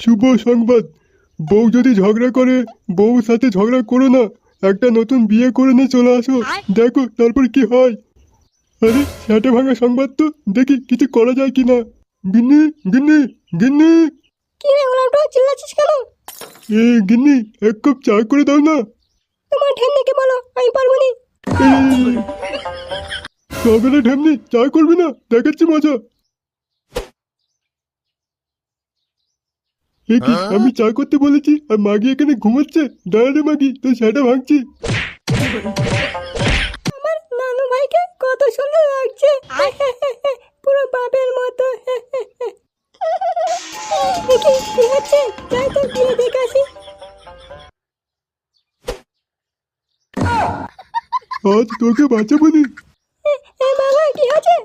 শুভ সংবাদ। বউ যদি ঝগড়া করে বউর সাথে ঝগড়া করো না, একটা নতুন বিয়ে করে নিয়ে চলে আসো, দেখো তারপর কি হয়। আরে সেটা ভাঙা সংবাদ তো, দেখি কিছু করা যায় কিনা। গিন্নি গিন্নি গিন্নি। কি রে ওলাউটো, চিল্লাচ্ছিস কেন? গিন্নি, এক কাপ চা করে দাও না। তোমার ঠেমনিকে বলো, আমি পারবো নি। সকালে ঢেমনি চা করবি না, দেখাচ্ছি মজা। কি আমি চা করতে বলেছি আর মাগি এখানে ঘুমাচ্ছে? দাঁড়া রে মাগি, তো সেটা ভাঙছি। আমার নানু ভাইকে কত সুন্দর লাগছে, পুরো বাপের মতো। দেখি কি হচ্ছে, যাই তো গিয়ে দেখে আসি। আজ তোকে বাঁচাবো নি। বাবা কি হচ্ছে?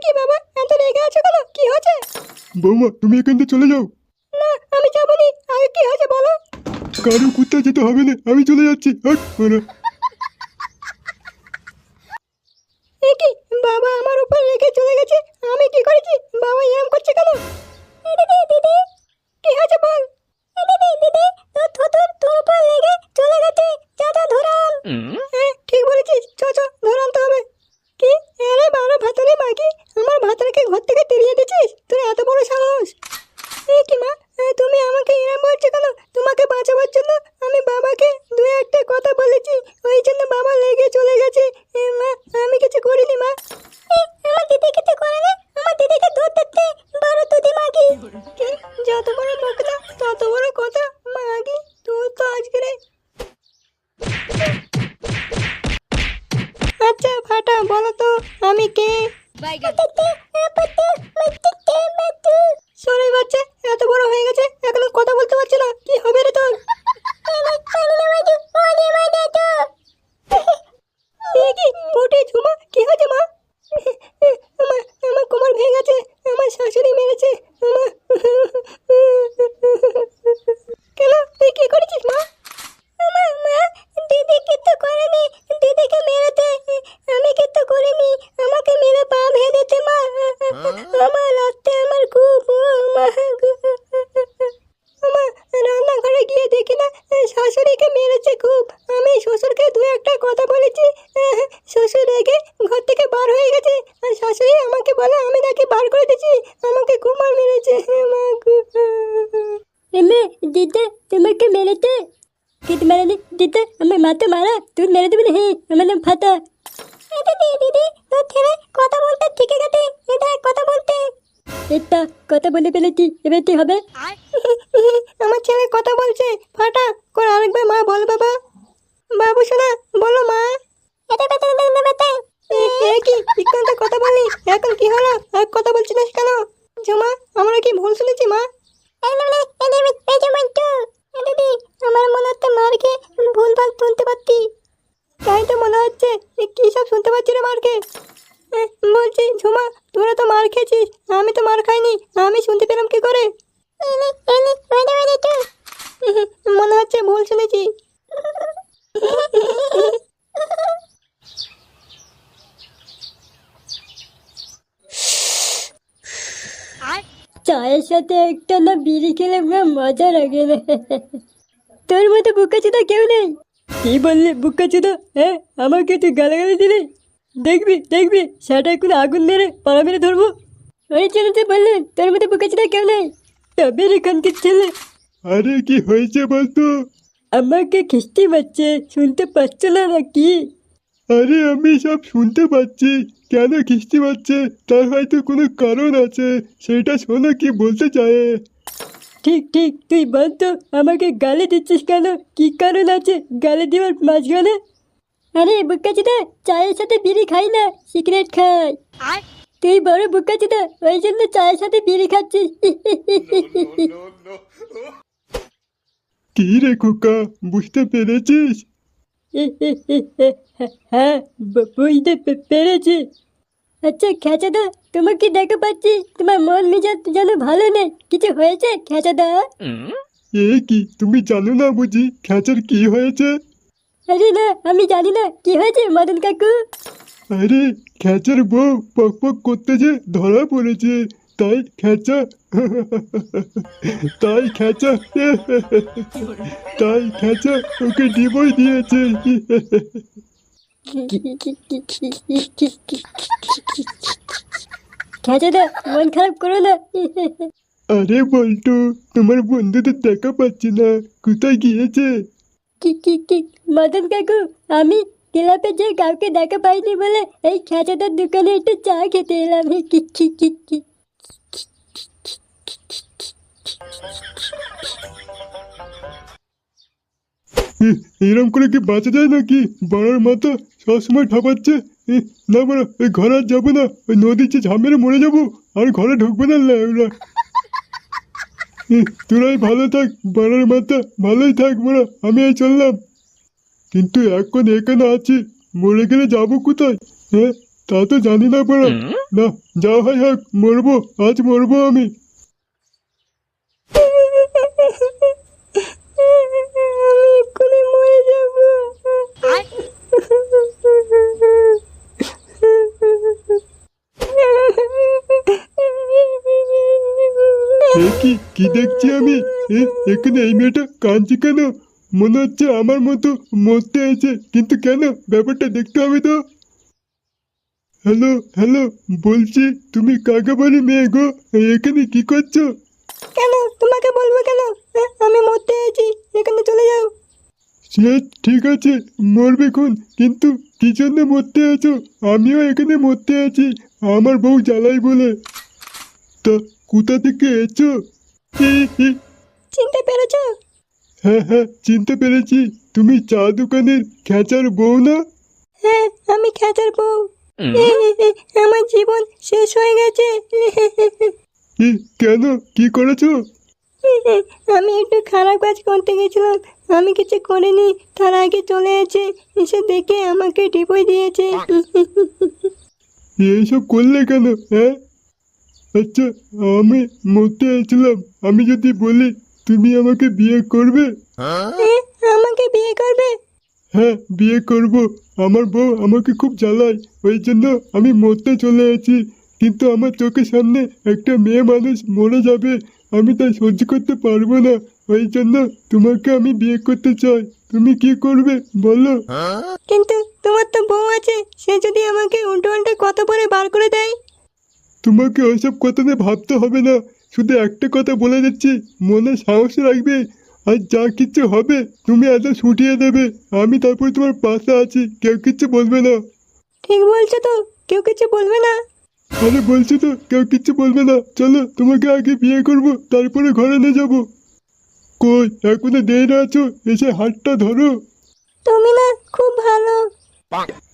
কি বাবা এত রেগে আছো কেন, কি হচ্ছে? বৌমা তুমি এখান থেকে চলে যাও। না আমি যাবো নি, আগে কি হচ্ছে বলো। কারো কুত্তা যেতে হবে না, আমি চলে যাচ্ছি। হাট ওরা। কি বাবা আমার উপর রেগে চলে গেছে, আমি কি করেছি? বাবা এরকম করছে কেন? দিদি দিদি কি হয়েছে বল। দিদি দিদি তোর থুতুর তোর উপর রেগে চলে গেছে, চাচা ধরাল। হ্যাঁ ঠিক বলেছিস, চ চ ধরে আনতে হবে। কি আরে বারো ভাতারে মাগি, আমার ভাতারকে ঘর থেকে তেড়িয়ে দিয়েছিস? তোর এত বড় সাহস! কি মা, তুমি আমাকে এরকম বলছো কেন? তোমাকে বাঁচাবার জন্য আমি বাবাকে দু একটা কথা বলেছি, ওই জন্য বাবা লেগে চলে গেছে। মা আমি কিছু করিনি মা। আমার দিদি কিছু করেনি, আমার দিদিকে দুধ দিতে বড় তুদি মাগি। কি যত বড় মুখ না তত বড় কথা মাগি, তুই তো আজকে রে। আচ্ছা ফাটা বলো তো আমি কে? সরে বাচ্চা এত বড় হয়ে গেছে এখনো কথা বলতে পারছে না, কি হবে রে তোর? কি মোটে ঝুমা, কি হয়েছে মা? আমার কোমর ভেঙে গেছে, আমার শাশুড়ি মেরেছে। কেন তুই কি করেছিস মা? দিদি কিচ্ছু করেনি, দিদিকে মেরেতে। আমি কিচ্ছু করিনি, আমাকে মেরে পা ভেঙে দিতে মা। আমার রাতে আমার খুব রান্নাঘরে গিয়ে দেখি না শাশুড়িকে মেরেছে খুব। আমি শ্বশুরকে দু একটা কথা বলেছি, শ্বশুর রেগে ঘর থেকে বার হয়ে গেছে, আর শাশুড়ি আমাকে বলে আমি নাকি বার করে দিয়েছি, আমাকে খুব মার মেরেছে। এমে দিদা তোমাকে মেরেছে? কিত মেরেনি দিদা, আমার মা তো মারা, তুমি মেরে দেবে না? হ্যাঁ আমার নাম ফাতা। দিদি দিদি তোর ছেলে কথা বলতে শিখে গেছে, এটা কথা বলতে। এটা কথা বলে ফেলেছি, এবার কি হবে? আমার ছেলে কথা বলছে ফাটা করে, আরেকবার মা বল বাবা। বাবু শোনা বলো মা। কি ইকান্তে কথা বললি, এখন কি হলো আর কথা বলছিস না কেন? ঝুমা আমরা কি ভুল শুনেছি মা? দিদি আমার মনে হচ্ছে মার খেয়ে ভুলভাল শুনতে পাচ্ছি। তাই তো মনে হচ্ছে, কি সব শুনতে পাচ্ছি রে মার খেয়ে? বলছি ঝুমা তোরা তো মার খেয়েছিস, আমি তো মার খাইনি, আমি শুনতে পেলাম কি করে? মনে হচ্ছে ভুল শুনেছি। চায়ের সাথে একটা না বিড়ি খেলে মজা লাগে না। তোর মতো বুকাচুদা কেউ নেই। কি বললি বুকাচুদা? হ্যাঁ আমাকে তুই গালাগালি দিলি? দেখবি দেখবি সেটা এখন আগুন মেরে পাড়া মেরে ধরবো। ওই জন্য তো বললেন তোর মতো বুকাচুদা কেউ নেই। তবে এখানকার ছেলে। আরে কি হয়েছে বলতো? আমাকে খিস্তি পাচ্ছে, শুনতে পাচ্ছ না নাকি? আরে আমি সব শুনতে পাচ্ছি, কেন খিস্তি পাচ্ছে তার হয়তো কোনো কারণ আছে, সেটা শোনো কি বলতে চায়। ঠিক ঠিক তুই বল তো, আমাকে গালি দিচ্ছিস কেন? কি কারণ আছে গালি দেওয়ার মাঝখানে? আরে বুকাচুদা চায়ের সাথে বিড়ি খাই না, সিগারেট খাই। তুই বড় বুকাচুদা, ওই জন্য চায়ের সাথে বিড়ি খাচ্ছিস। কি রে খোকা, বুঝতে পেরেছিস? হ্যাঁ বুঝতে পেরেছি। আচ্ছা খেচাদা, তোমাকে দেখে পাচ্ছি তোমার মন মেজাজ যেন ভালো নেই, কিছু হয়েছে খেচাদা? কি তুমি জানো না বুঝি খেচার কি হয়েছে? আরে না আমি জানি না, কি হয়েছে মদন কাকু? আরে খেচার বউ পক পক করতে যে ধরা পড়েছে, তাই খেঁচা তাই খেঁচা তাই খেঁচা ওকে ডিভোর্স দিয়েছে। খেঁচাদা মন খারাপ করো না। আরে বল্টু, তোমার বন্ধুদের দেখা পাচ্ছি না, কোথায় গিয়েছে? কি কি কি মদন কাকু, আমি ক্লাবে যে কাউকে দেখা পাইনি বলে এই খেঁচাদার দোকানে একটু চা খেতে এলাম। কি কি কি কি এরম করে কি বাঁচা যায় নাকি? বড়ার মাথা সবসময় ঠাপাচ্ছে। না বড়া, ওই ঘরে আর যাবো না, ওই নদীর যে ঝামেরে মরে যাবো, আর ঘরে ঢুকবো না ওরা। তোরাই ভালো থাক বড়ার মাথা, ভালোই থাক বড়া, আমি এই চললাম। কিন্তু এখন এখানে আছি, মরে গেলে যাবো কোথায়? হ্যাঁ, তা তো জানি না বড়া। না, যা হয় হোক, মরবো, আজ মরবো আমি। আমি এক্ষুনি মরে যাবো। কি কি দেখছি আমি? এখানে এই মেয়েটা কাঁদছে কেন? মনে হচ্ছে আমার মতো মরতে আছে, কিন্তু কেন? ব্যাপারটা দেখতে হবে তো। হ্যালো হ্যালো, বলছি তুমি কাকে বলি মেয়ে গো, এখানে কি করছো? কেন তোমাকে বলবো কেন? আমি মরতে আছি, এখানে চলে যাও। সে ঠিক আছে, মরবে খুন, কিন্তু কি জন্য মরতে আছো? আমিও এখানে মরতে আছি, আমার বউ জ্বালাই বলে। তা কোথা থেকে এসছো? চিনতে পেরেছো? হ্যাঁ হ্যাঁ, চিনতে পেরেছি। তুমি চা দোকানের খেঁচার বউ না? হ্যাঁ, আমি খেঁচার বউ। আমার জীবন শেষ হয়ে গেছে। কেন, কি করেছো? আমি একটু খারাপ কাজ করতে গেছিলাম, আমি কিছু করিনি, তার আগে চলে এসে দেখে আমাকে ডিভোর্স দিয়েছে। এইসব করলে কেন? হ্যাঁ, আচ্ছা, আমি মরতে এসেছিলাম, আমি যদি বলি তুমি আমাকে বিয়ে করবে? আমাকে বিয়ে করবে? হ্যাঁ, বিয়ে করব। আমার বউ আমাকে খুব জ্বালায়, ওই জন্য আমি মরতে চলে এসেছি। কিন্তু আমার চোখের সামনে একটা মেয়ে মানুষ মরে যাবে, আমি তাই সহ্য করতে পারবো না। ওই জন্য তোমাকে আমি বিয়ে করতে চাই। তুমি কি করবে বলো? কিন্তু তোমার তো বউ আছে, সে যদি আমাকে উল্টো উল্টো কথা বলে বার করে দেয়? তোমাকে ওইসব কথা নিয়ে ভাবতে হবে না, শুধু একটা কথা বলে দিচ্ছি, মনে সাহস রাখবে, আর যা কিছু হবে তুমি একদম ছুটিয়ে দেবে। আমি তারপর তোমার পাশে আছি, কেউ কিচ্ছু বলবে না। ঠিক বলছো তো, কেউ কিছু বলবে না? আরে বলছি তো, কেউ কিচ্ছু বলবে না। চলো, তোমাকে আগে বিয়ে করব, তারপরে ঘরে নিয়ে যাব। কই এখনো দেরি আছো, এসে হাতটা ধরো। তুমি না খুব ভালো।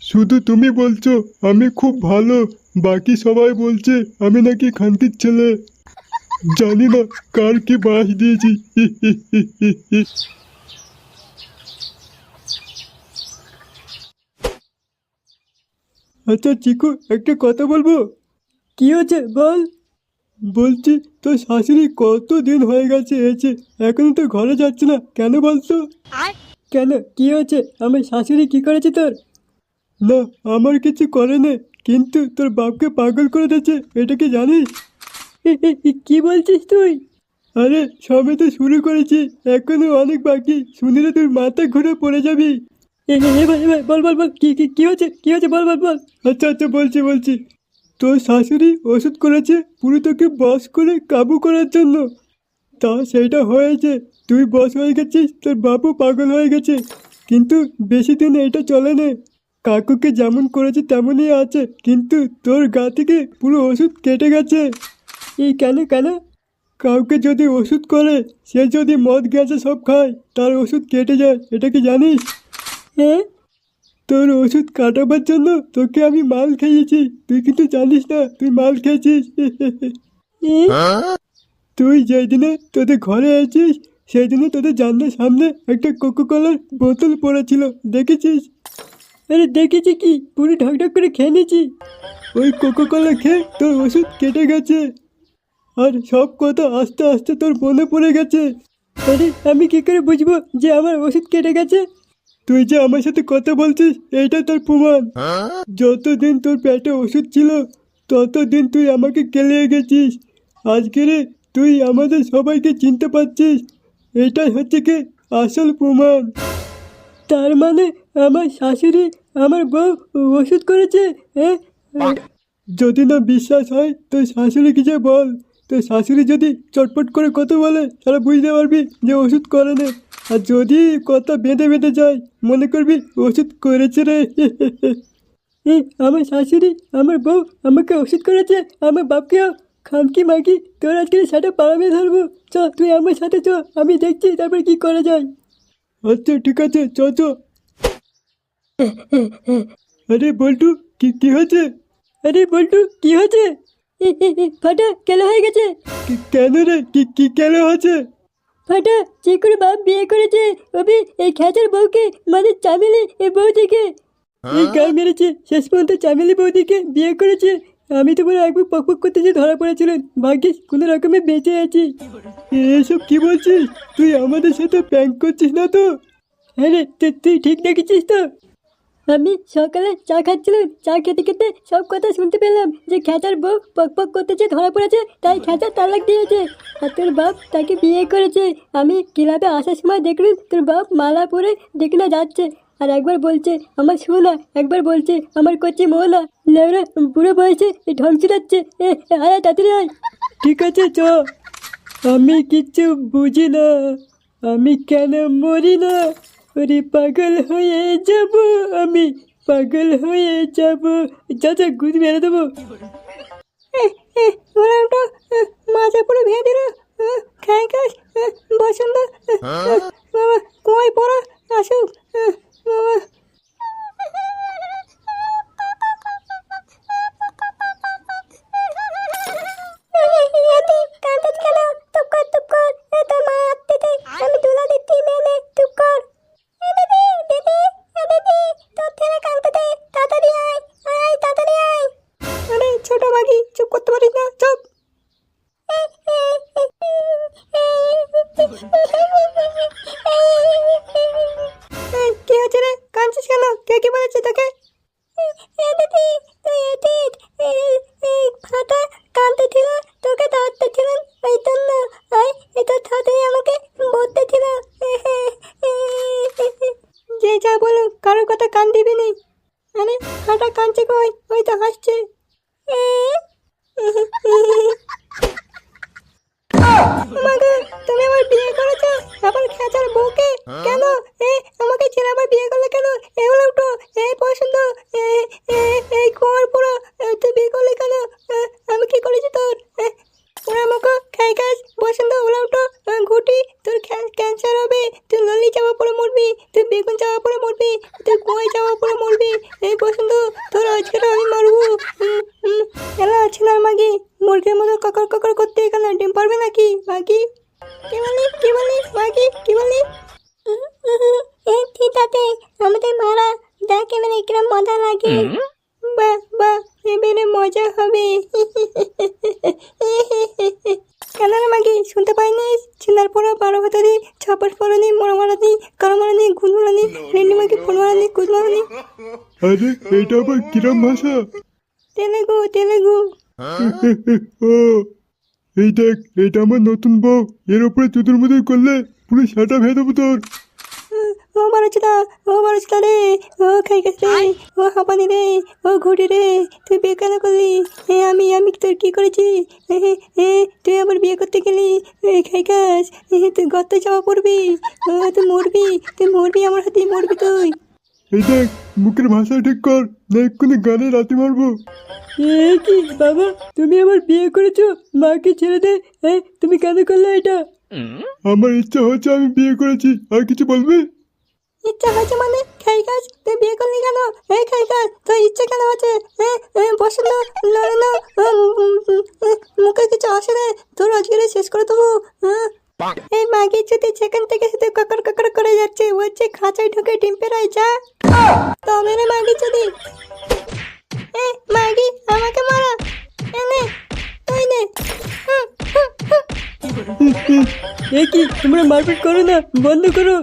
শুধু তুমি বলছো আমি খুব ভালো, বাকি সবাই বলছে আমি নাকি খানকির ছেলে। জানি না কার কি বাস দিয়েছি। আচ্ছা চিকু, একটা কথা বলবো? কি হয়েছে বল। বলছি তোর শাশুড়ি কত দিন হয়ে গেছে এসে, এখনো তো ঘরে যাচ্ছে না কেন বলতো? কেন, কি হয়েছে? আমার শাশুড়ি কি করেছে তোর? না, আমার কিছু করেনি, কিন্তু তোর বাপকে পাগল করে দিয়েছে, এটা কি জানিস? কি বলছিস তুই? আরে সবে তো শুরু করেছি, এখনো অনেক বাকি, শুনলে তোর মাথা ঘুরে পড়ে যাবি। বল বল বল, কি কি কি হয়েছে, কি হয়েছে, বল বল বল। আচ্ছা আচ্ছা, বলছি। তোর শাশুড়ি ওষুধ করেছে পুরো তোকে বশ করে কাবু করার জন্য। তা সেটা হয়েছে, তুই বশ হয়ে গেছিস, তোর বাপু পাগল হয়ে গেছে। কিন্তু বেশি দিন এটা চলে না, কাকুকে যেমন করেছে তেমনই আছে, কিন্তু তোর গা থেকে পুরো ওষুধ কেটে গেছে। এই কেন কেন? কাউকে যদি ওষুধ করে, সে যদি মদ গেছে সব খায়, তার ওষুধ কেটে যায়, এটা কি জানিস? হ্যাঁ, তোর ওষুধ কাটাবার জন্য তোকে আমি মাল খেয়েছি, তুই কিন্তু জানিস না তুই মাল খেয়েছিস। তুই যেই দিনে তোদের ঘরে আছিস, সেই দিনে তোদের জানলার সামনে একটা কোকোকলার বোতল পড়েছিল, দেখেছিস? আরে দেখেছি কি, পুরো ঢকঢক করে খেয়ে নিয়েছি। ওই কোকোকলা খেয়ে তোর ওষুধ কেটে গেছে, আর সব কথা আস্তে আস্তে তোর মনে পড়ে গেছে। আরে আমি কি করে বুঝবো যে আমার ওষুধ কেটে গেছে? তুই যে আমার সাথে কথা বলছিস, এইটা তোর প্রমাণ। যতদিন তোর পেটে ওষুধ ছিল, ততদিন তুই আমাকে কেলিয়ে গেছিস, আজকে রে তুই আমাদের সবাইকে চিনতে পারছিস, এটাই হচ্ছে কি আসল প্রমাণ। তার মানে আমার শাশুড়ি আমার বউ ওষুধ করেছে, হ্যাঁ? যদি না বিশ্বাস হয় তো শাশুড়িকে যে বল, তো শাশুড়ি যদি চটপট করে কথা বলে তাহলে বুঝতে পারবি যে ওষুধ করে না। আর যদি কথা বেঁধে বেঁধে যায় মনে করবি ওষুধ করেছে রে। আমার শাশুড়ি আমার বউ আমাকে ওষুধ করেছে, আমার বাপকেও। খামকি মাকি তোর আজকে সেটা পাড়ামে ধরবো। চ তুই আমার সাথে চ, আমি দেখছি তারপর কি করা যায়। আচ্ছা ঠিক আছে, চ চ। আরে বল্টু, কি কি হয়েছে? আরে বল্টু কি হয়েছে? ফাটা কেন হয়ে গেছে? কেন রে, কি কি কেন হয়েছে? ফাটা যে করে বাপ বিয়ে করেছে অভি এই খেচার বউকে, মানে চামেলি এই বউদিকে। এই গাল মেরেছে, শেষ পর্যন্ত চামেলি বৌদিকে বিয়ে করেছে। আমি তো বলে একবার পক পক করতে যে ধরা পড়েছিলেন, ভাগ্যিস কোনো রকমে বেঁচে আছি। এসব কি বলছিস? তুই আমাদের সাথে প্র্যাঙ্ক করছিস না তো? হ্যাঁ রে, তুই ঠিক দেখেছিস তো? আমি সকালে চা খাচ্ছিলাম, চা খেতে খেতে সব কথা শুনতে পেলাম যে খেচার বউ পক পক করতেছে, ধরা পড়েছে, তাই খেচার তালাক দিয়েছে। আর তোর বাপ তাকে বিয়ে করেছে। আমি ক্লাবে আসার সময় দেখলাম তোর বাপ মালা পরে দেখে না যাচ্ছে, আর একবার বলছে আমার সোনা, একবার বলছে আমার কচি মোহনা। লেবরা বুড়ো বয়সে ঢং ছিলাচ্ছে। আয় তাড়াতাড়ি আয়। ঠিক আছে চ। আমি কিচ্ছু বুঝি না, আমি কেন মরি না? ওরে পাগল হয়ে যাব, আমি পাগল হয়ে যাব। যা গুদ মেরে দেবো। মাথা পুরো ভেঙে দিল। খাই কাজ বসন্ত বাবা কই পড়া আসুক বাবা। ছোট মাগি চুপ করতে পারিস না, চুপ। কি হচ্ছে রে, কাঁদছিস কেন? কে কি বলেছে তোকে? ফাটা কাঁদতে ছিল, তোকে ধরতে ছিলেন ওই জন্য। এটা তাড়াতাড়ি আমাকে বলতে ছিল। যে যা বলো, কারোর কথা কান দিবি নি। আরে ফাটা কাঁদছে কই? ওই তো হাসছে। মাগো, তুমি আমার বিয়ে করেছো, আবার খেচার বউকে কেন? আমাকে ছেড়ে আবার বিয়ে করলে কেন? এগুলো উঠো, পছন্দ এই কুয়ার পুরো, তুই বিয়ে করলে কেন? আমি কি করেছি তোর? ওরা আমাকে খাই কাজ পছন্দ, ওলা উঠো। ঘুটি তোর ক্যান্সার হবে, তুই ললি চাওয়া পরে মরবি, তুই বেগুন চাওয়া পরে মরবি, তুই কুয়ায় চাওয়া পরে মরবি। এই পছন্দ তোর আজকে আমি মারবো। এলা আছে না মাগি, মুরগির মতো ককর ককর করতে এখানে ডিম পারবে নাকি মাগি? কি বলি মাগি, কি বলি? ঠিক আছে, আমাদের মারা দেখ এবারে কিরম মজা লাগে। বাহ বাহ, এবারে মজা হবে। কেন রে মাগি, শুনতে পাইনি? চিনার পড়া 12 ভাতারি, ছাপার পড়ানি, মরা মারানি, কারো মারানি, গুণ মারানি, রেন্ডি মাগি ফোন মারানি, কুদ মারানি। আরে এটা আবার কিরম ভাষা? তেলেগু। ও এই দেখ, এটা আমার নতুন বউ, এর উপরে তুতুর মুতুর করলে পুরো সেটা ভেয়ে দেবো তোর। ও বারোচোদা রে, ও খাই গেছে রে, ও হাঁপানি রে, ও ঘুটি রে, তুই বিয়ে কেন করলি? আমি তোর কি করেছি? তুই আবার বিয়ে করতে গেলি? খাই গাছ, তুই গর্তে যাওয়া পড়বি, তুই মরবি আমার হাতেই মরবি তুই। এই দেখ, মুখের ভাষা ঠিক কর, না এক্ষুনি গানে রাতে মারবো। কি বাবা, তুমি আমার বিয়ে করেছো, মাকে ছেড়ে দে। তুমি কেন করলে এটা? আমার ইচ্ছা হচ্ছে, আমি বিয়ে করেছি, আর কিছু বলবি? ইচ্ছা হয়েছে মানে? খাই গাছ, তুই বিয়ে করলি কেন? খাই গাছ, তোর ইচ্ছা কেন হচ্ছে? বসে না, লড়ে না, মুখে কিছু আসে না, তোর আজকে শেষ করে দেবো। এই মাগি যদি যেখান থেকে শুধু কাকর কাকর করে যাচ্ছে, হচ্ছে খাঁচায় ঢুকে ডিম পেরায় যা। তবে রে মাগি যদি, মাগি আমাকে মারা, এনে তুই নে। কি তোমরা মারপিট করো না, বন্ধ করো।